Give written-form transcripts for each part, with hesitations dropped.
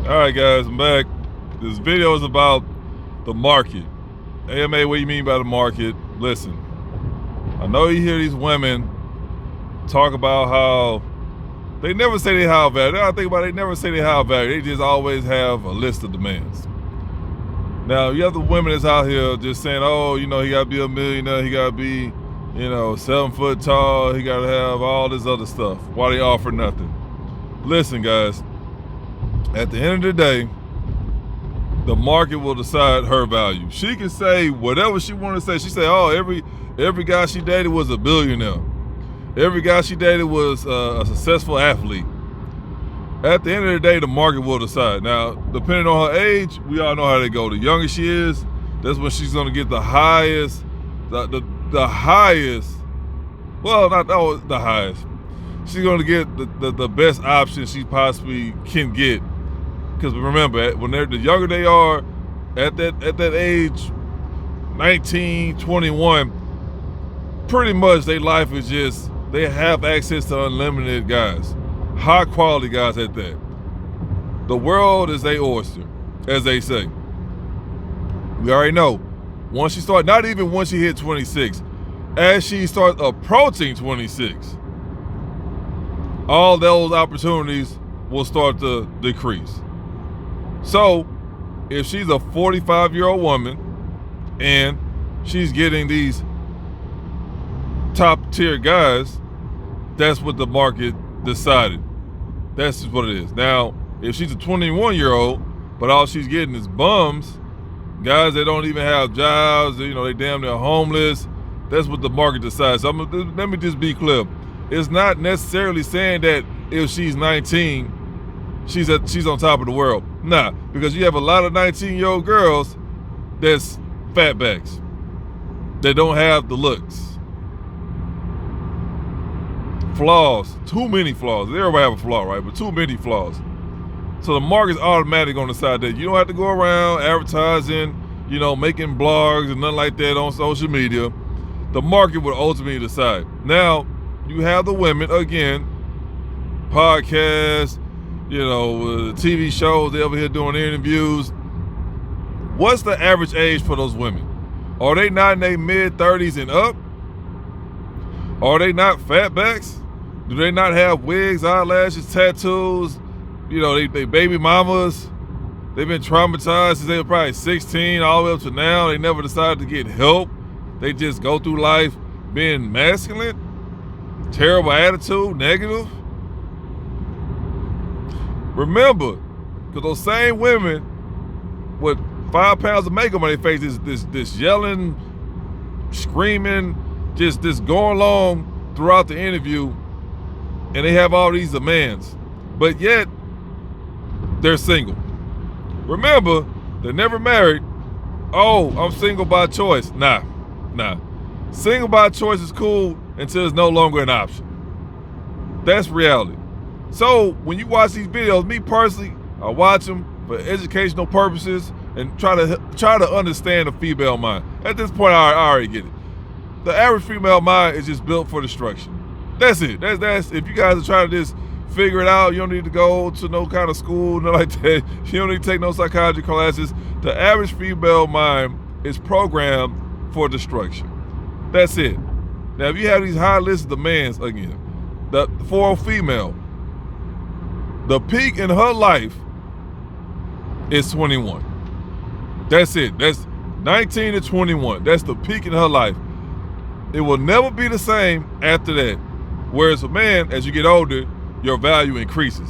All right, guys, I'm back. This video is about the market. AMA, what do you mean by the market? Listen, I know you hear these women talk about how they never say they have value. I think about it, they never say they have value. They just always have a list of demands. Now, you have the women that's out here just saying, oh, he got to be a millionaire. He got to be, 7 foot tall. He got to have all this other stuff. Why they offer nothing? Listen, guys, at the end of the day, the market will decide her value. She can say whatever she want to say. She say, oh, every guy she dated was a billionaire. Every guy she dated was a successful athlete. At the end of the day, the market will decide. Now, depending on her age, we all know how they go. The younger she is, that's when she's going to get the highest, the highest, well, not always the highest. She's going to get the best option she possibly can get. Because remember, when the younger they are, at that age, 19, 21, pretty much their life is just, they have access to unlimited guys. High quality guys at that. The world is a oyster, as they say. We already know. Once she start, not even once she hit 26, as she starts approaching 26, all those opportunities will start to decrease. So, if she's a 45-year-old woman and she's getting these top-tier guys, that's what the market decided. That's just what it is. Now, if she's a 21-year-old, but all she's getting is bums, guys that don't even have jobs, they damn near homeless, that's what the market decides. So let me just be clear. It's not necessarily saying that if she's 19, she's on top of the world. Nah, because you have a lot of 19-year-old girls that's fatbacks, that don't have the looks. Flaws, too many flaws. Everybody have a flaw, right? But too many flaws. So the market's automatic on the side that you don't have to go around advertising, making blogs and nothing like that on social media. The market would ultimately decide. Now, you have the women, again, podcasts, TV shows, they over here doing interviews. What's the average age for those women? Are they not in their mid-30s and up? Are they not fatbacks? Do they not have wigs, eyelashes, tattoos? They baby mamas. They've been traumatized since they were probably 16 all the way up to now. They never decided to get help. They just go through life being masculine, terrible attitude, negative. Remember, because those same women with 5 pounds of makeup on their face, this yelling, screaming, just going along throughout the interview, and they have all these demands, but yet they're single. Remember, they're never married. Oh, I'm single by choice. Nah. Single by choice is cool until it's no longer an option. That's reality. So when you watch these videos, me personally, I watch them for educational purposes and try to understand the female mind. At this point, I already get it. The average female mind is just built for destruction. That's it. That's if you guys are trying to just figure it out, you don't need to go to no kind of school, nothing like that. You don't need to take no psychology classes. The average female mind is programmed for destruction. That's it. Now, if you have these high lists of demands, again, for a female, the peak in her life is 21. That's it. That's 19 to 21. That's the peak in her life. It will never be the same after that. Whereas a man, as you get older, your value increases.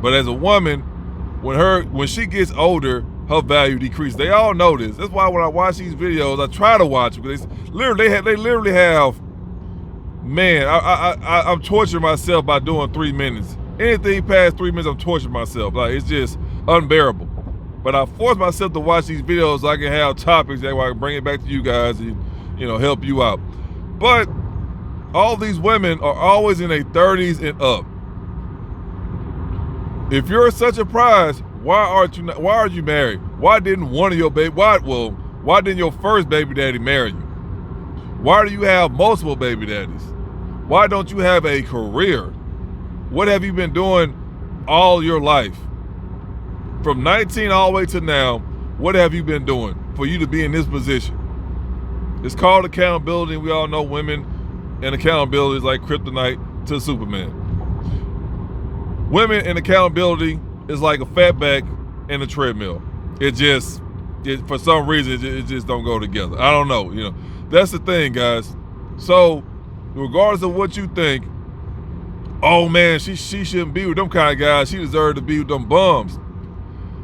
But as a woman, when she gets older, her value decreases. They all know this. That's why when I watch these videos, I try to watch them because they literally have. Man, I'm torturing myself by doing 3 minutes. Anything past 3 minutes, I'm torturing myself. Like, it's just unbearable. But I force myself to watch these videos so I can have topics that I can bring it back to you guys and help you out. But all these women are always in their 30s and up. If you're such a prize, why aren't you married? Why didn't one of your why didn't your first baby daddy marry you? Why do you have multiple baby daddies? Why don't you have a career? What have you been doing all your life? from 19 all the way to now, what have you been doing for you to be in this position? It's called accountability. We all know women and accountability is like kryptonite to Superman. Women and accountability is like a fatback and a treadmill. For some reason, it just don't go together. I don't know. That's the thing, guys. So, regardless of what you think, oh man, she shouldn't be with them kind of guys. She deserves to be with them bums.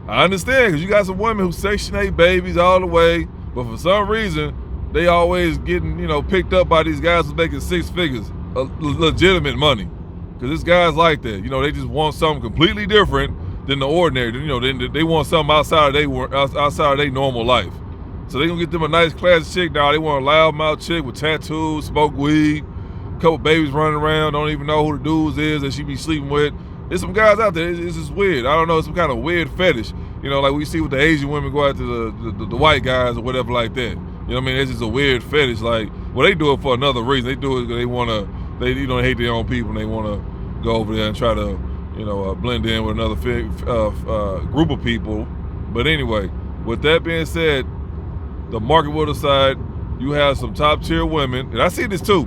I understand, because you got some women who Section 8 babies all the way, but for some reason, they always getting, picked up by these guys who's making six figures, legitimate money. Because this guy's like that. They just want something completely different than the ordinary. They want something outside of their normal life. So they gonna get them a nice classy chick now. They want a loudmouth chick with tattoos, smoke weed, couple babies running around, don't even know who the dudes is that she be sleeping with. There's some guys out there, it's just weird. I don't know, it's some kind of weird fetish. Like we see with the Asian women go after the white guys or whatever like that. You know what I mean? It's just a weird fetish. Like, well, they do it for another reason. They do it because they hate their own people and they want to go over there and try to, blend in with another group of people. But anyway, with that being said, the market will decide. You have some top tier women, and I see this too.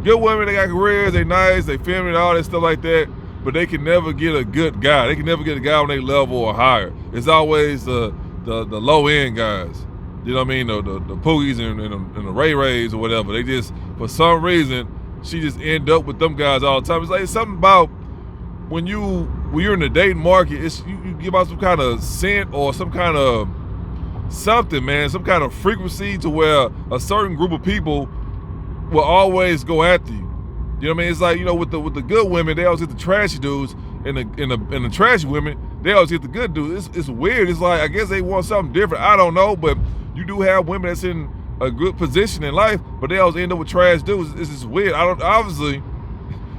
Good women, they got careers, they nice, they feminine, all that stuff like that, but they can never get a good guy. They can never get a guy on their level or higher. It's always the low end guys. You know what I mean? The Poogies and the Ray Rays or whatever. They just, for some reason, she just end up with them guys all the time. It's like something about when you're in the dating market, you give out some kind of scent or some kind of something, man, some kind of frequency to where a certain group of people will always go after you. You know what I mean? It's like, with the good women, they always get the trashy dudes, and the trashy women, they always get the good dudes. It's weird. It's like, I guess they want something different. I don't know, but you do have women that's in a good position in life, but they always end up with trash dudes. It's just weird. Obviously,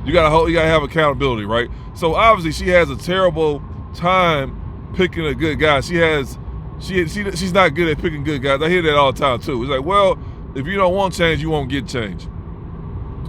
you gotta have accountability, right? So obviously, she has a terrible time picking a good guy. She's not good at picking good guys. I hear that all the time too. It's like, well, if you don't want change, you won't get change.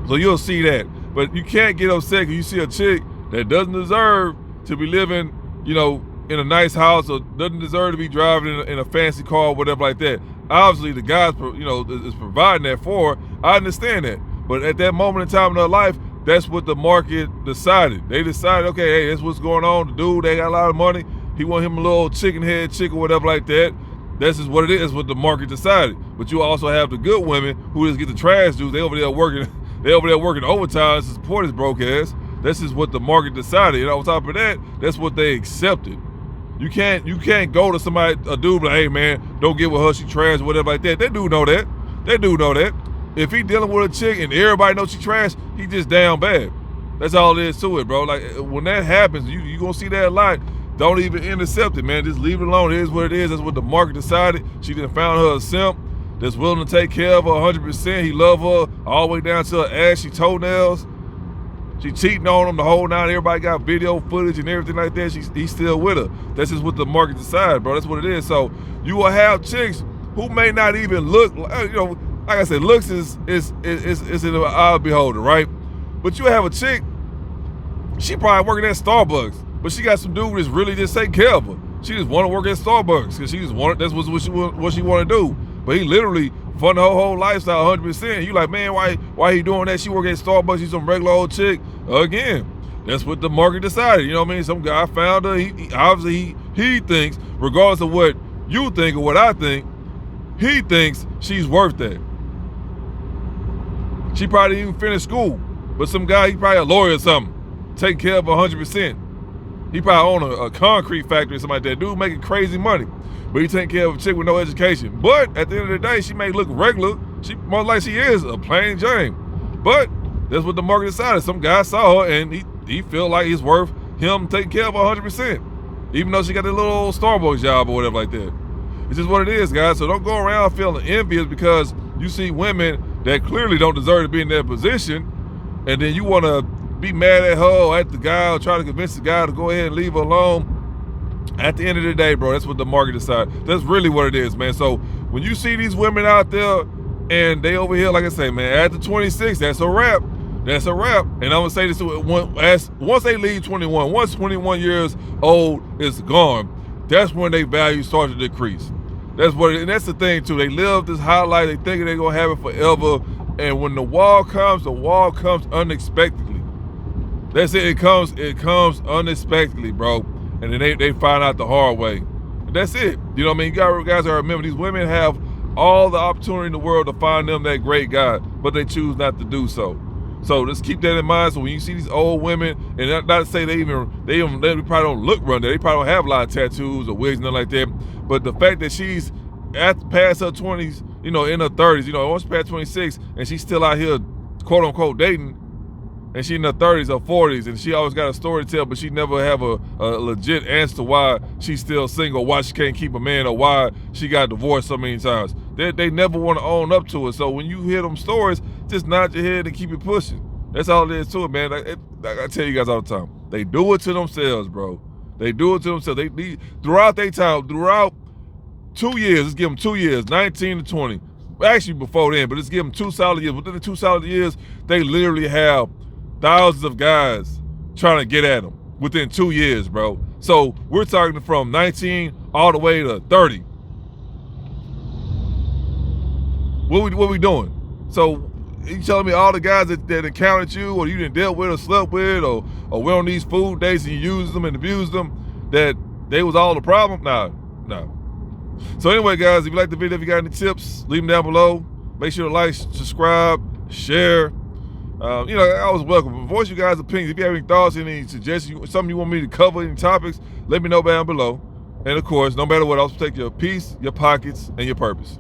So you'll see that. But you can't get upset because you see a chick that doesn't deserve to be living, in a nice house, or doesn't deserve to be driving in a fancy car or whatever like that. Obviously, the guys, is providing that for her. I understand that. But at that moment in time in her life, that's what the market decided. They decided, okay, hey, that's what's going on. The dude, they got a lot of money. He want him a little chicken head chick or whatever like that. This is what it is, what the market decided. But you also have the good women who just get the trash dudes. They over there working overtime to support his broke ass. This is what the market decided. And on top of that, that's what they accepted. You can't go to somebody, a dude, like, hey man, don't get with her, she trash, whatever like that. That dude know that. If he dealing with a chick and everybody knows she trash, he just down bad. That's all it is to it, bro. Like, when that happens, you gonna see that a lot. Don't even intercept it, man. Just leave it alone. It is what it is. That's what the market decided. She done found her a simp that's willing to take care of her 100%. He love her all the way down to her ashy toenails. She cheating on him the whole night. Everybody got video footage and everything like that. He's still with her. That's just what the market decided, bro. That's what it is. So you will have chicks who may not even look, like I said, looks is in the eye of the beholder, right? But you have a chick, she probably working at Starbucks, but she got some dude that's really just taking care of her. She just want to work at Starbucks because that's what she want to do. But he literally funded her whole lifestyle 100%. You like, man, why he doing that? She work at Starbucks. She's some regular old chick. Again, that's what the market decided. You know what I mean? Some guy found her. He obviously he thinks, regardless of what you think or what I think, he thinks she's worth that. She probably didn't even finish school, but some guy, he probably a lawyer or something, taking care of her 100%. He probably own a concrete factory or something like that. Dude making crazy money, but he taking care of a chick with no education. But at the end of the day, she may look regular. She most like she is a plain Jane. But that's what the market decided. Some guy saw her and he feel like it's worth him taking care of her 100%, even though she got a little old Starbucks job or whatever like that. It's just what it is, guys. So don't go around feeling envious because you see women that clearly don't deserve to be in that position, and then you want to be mad at her or at the guy or try to convince the guy to go ahead and leave her alone. At the end of the day, bro, that's what the market decides. That's really what it is, man. So when you see these women out there and they over here, like I say, man, after 26, that's a wrap. that's a wrap. And I'm gonna say this once they leave 21, once 21 years old is gone, that's when their value starts to decrease. And that's the thing too. They live this high life, they think they're gonna have it forever. And when the wall comes unexpectedly. That's it, it comes unexpectedly, bro. And then they find out the hard way. And that's it. You know what I mean? You guys gotta remember, these women have all the opportunity in the world to find them that great guy, but they choose not to do so. So just keep that in mind. So when you see these old women, and not to say they probably don't look run there, they probably don't have a lot of tattoos or wigs, nothing like that. But the fact that she's past her 20s, you know, in her 30s, you know, once past 26, and she's still out here, quote unquote, dating, and she in her 30s or 40s, and she always got a story to tell, but she never have a legit answer to why she's still single, why she can't keep a man, or why she got divorced so many times. They never want to own up to it. So when you hear them stories, just nod your head and keep it pushing. That's all there is to it, man. Like I tell you guys all the time, they do it to themselves, bro. They do it to themselves. They throughout their time, throughout 2 years, let's give them 2 years, 19 to 20. Actually before then, but let's give them 2 solid years. Within the 2 solid years, they literally have thousands of guys trying to get at them within 2 years, bro. So we're talking from 19 all the way to 30. What we doing? So you telling me all the guys that encountered you, or you didn't deal with or slept with, or went on these food dates and you used them and abused them, that they was all the problem? Nah. So anyway, guys, if you like the video, if you got any tips, leave them down below. Make sure to like, subscribe, share. You know, I always welcome. Voice you guys' opinions. If you have any thoughts, any suggestions, something you want me to cover, any topics, let me know down below. And of course, no matter what else, protect your peace, your pockets, and your purpose.